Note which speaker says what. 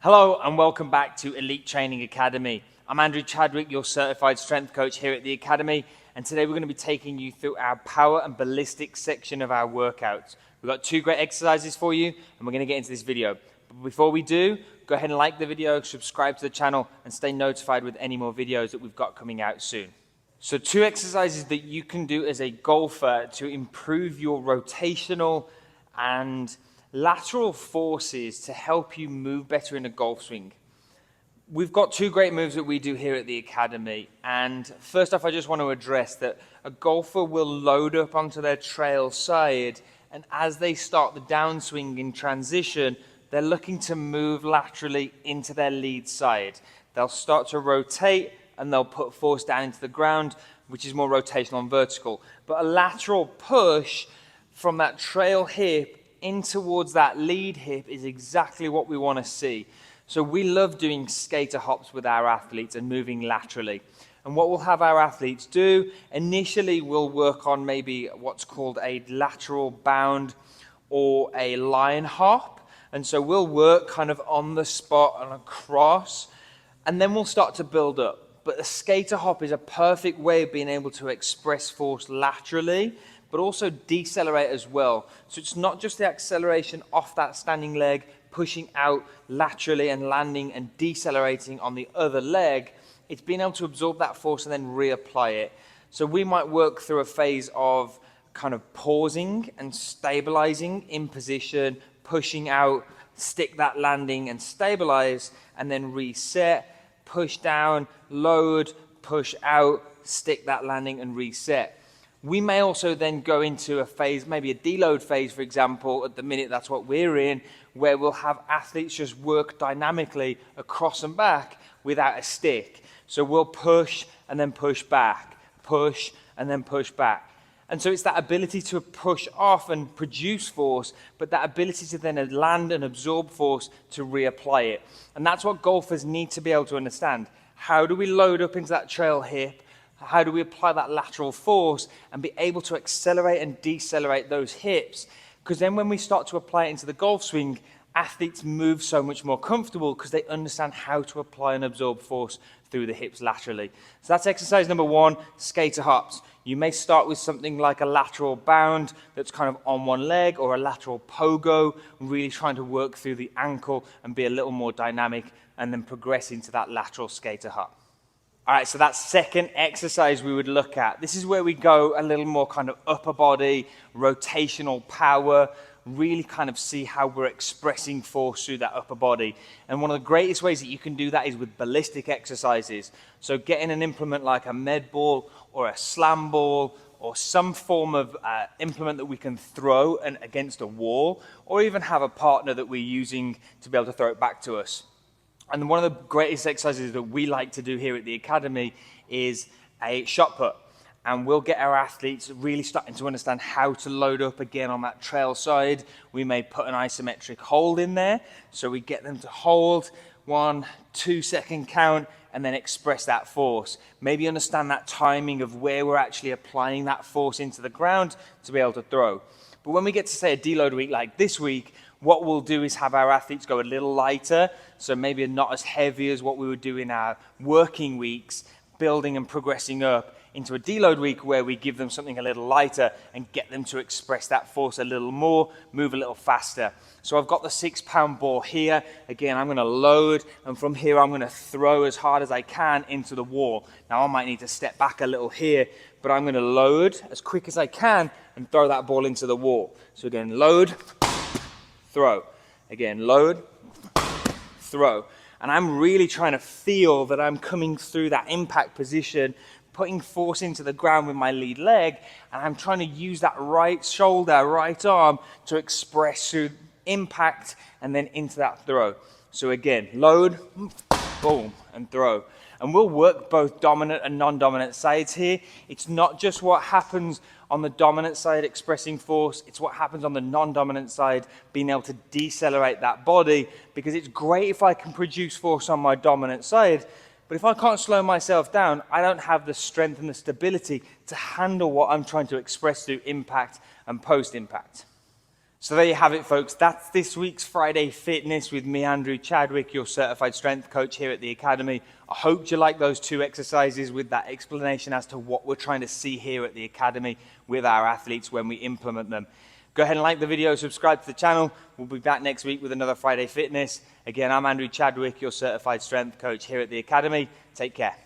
Speaker 1: Hello and welcome back to Elite Training Academy. I'm Andrew Chadwick, your certified strength coach here at the Academy, and today we're going to be taking you through our power and ballistic section of our workouts. We've got two great exercises for you and we're going to get into this video. But before we do, go ahead and like the video, subscribe to the channel and stay notified with any more videos that we've got coming out soon. So two exercises that you can do as a golfer to improve your rotational and lateral forces to help you move better in a golf swing. We've got two great moves that we do here at the Academy. And first off, I just want to address that a golfer will load up onto their trail side, and as they start the downswing in transition, they're looking to move laterally into their lead side. They'll start to rotate and they'll put force down into the ground, which is more rotational and vertical. But a lateral push from that trail hip in towards that lead hip is exactly what we want to see. So we love doing skater hops with our athletes and moving laterally. And what we'll have our athletes do, initially we'll work on maybe what's called a lateral bound or a line hop. And so we'll work kind of on the spot and across, and then we'll start to build up. But the skater hop is a perfect way of being able to express force laterally, but also decelerate as well. So it's not just the acceleration off that standing leg, pushing out laterally and landing and decelerating on the other leg. It's being able to absorb that force and then reapply it. So we might work through a phase of kind of pausing and stabilizing in position, pushing out, stick that landing and stabilize, and then reset, push down, load, push out, stick that landing and reset. We may also then go into a phase, maybe a deload phase, for example. At the minute, that's what we're in, where we'll have athletes just work dynamically across and back without a stick. So we'll push and then push back, push and then push back. And so it's that ability to push off and produce force, but that ability to then land and absorb force to reapply it. And that's what golfers need to be able to understand. How do we load up into that trail hip? How do we apply that lateral force and be able to accelerate and decelerate those hips? Because then when we start to apply it into the golf swing, athletes move so much more comfortable because they understand how to apply and absorb force through the hips laterally. So that's exercise number one, skater hops. You may start with something like a lateral bound that's kind of on one leg, or a lateral pogo, really trying to work through the ankle and be a little more dynamic, and then progress into that lateral skater hop. All right, so that second exercise we would look at. This is where we go a little more kind of upper body, rotational power, really kind of see how we're expressing force through that upper body. And one of the greatest ways that you can do that is with ballistic exercises. So getting an implement like a med ball or a slam ball or some form of implement that we can throw against a wall, or even have a partner that we're using to be able to throw it back to us. And one of the greatest exercises that we like to do here at the Academy is a shot put. And we'll get our athletes really starting to understand how to load up again on that trail side. We may put an isometric hold in there. So we get them to hold 1, 2 second count and then express that force. Maybe understand that timing of where we're actually applying that force into the ground to be able to throw. But when we get to say a deload week like this week, what we'll do is have our athletes go a little lighter, so maybe not as heavy as what we would do in our working weeks, building and progressing up into a deload week where we give them something a little lighter and get them to express that force a little more, move a little faster. So I've got the 6-pound ball here. Again, I'm going to load, and from here I'm going to throw as hard as I can into the wall. Now I might need to step back a little here, but I'm going to load as quick as I can and throw that ball into the wall. So again, load, throw. Again, load, throw. And I'm really trying to feel that I'm coming through that impact position, putting force into the ground with my lead leg, and I'm trying to use that right shoulder, right arm to express through impact and then into that throw. So again, load, boom, and throw. And we'll work both dominant and non-dominant sides here. It's not just what happens on the dominant side expressing force, it's what happens on the non-dominant side being able to decelerate that body, because it's great if I can produce force on my dominant side, but if I can't slow myself down, I don't have the strength and the stability to handle what I'm trying to express through impact and post-impact. So there you have it, folks. That's this week's Friday Fitness with me, Andrew Chadwick, your certified strength coach here at the Academy. I hope you like those 2 exercises with that explanation as to what we're trying to see here at the Academy with our athletes when we implement them. Go ahead and like the video, subscribe to the channel. We'll be back next week with another Friday Fitness. Again, I'm Andrew Chadwick, your certified strength coach here at the Academy. Take care.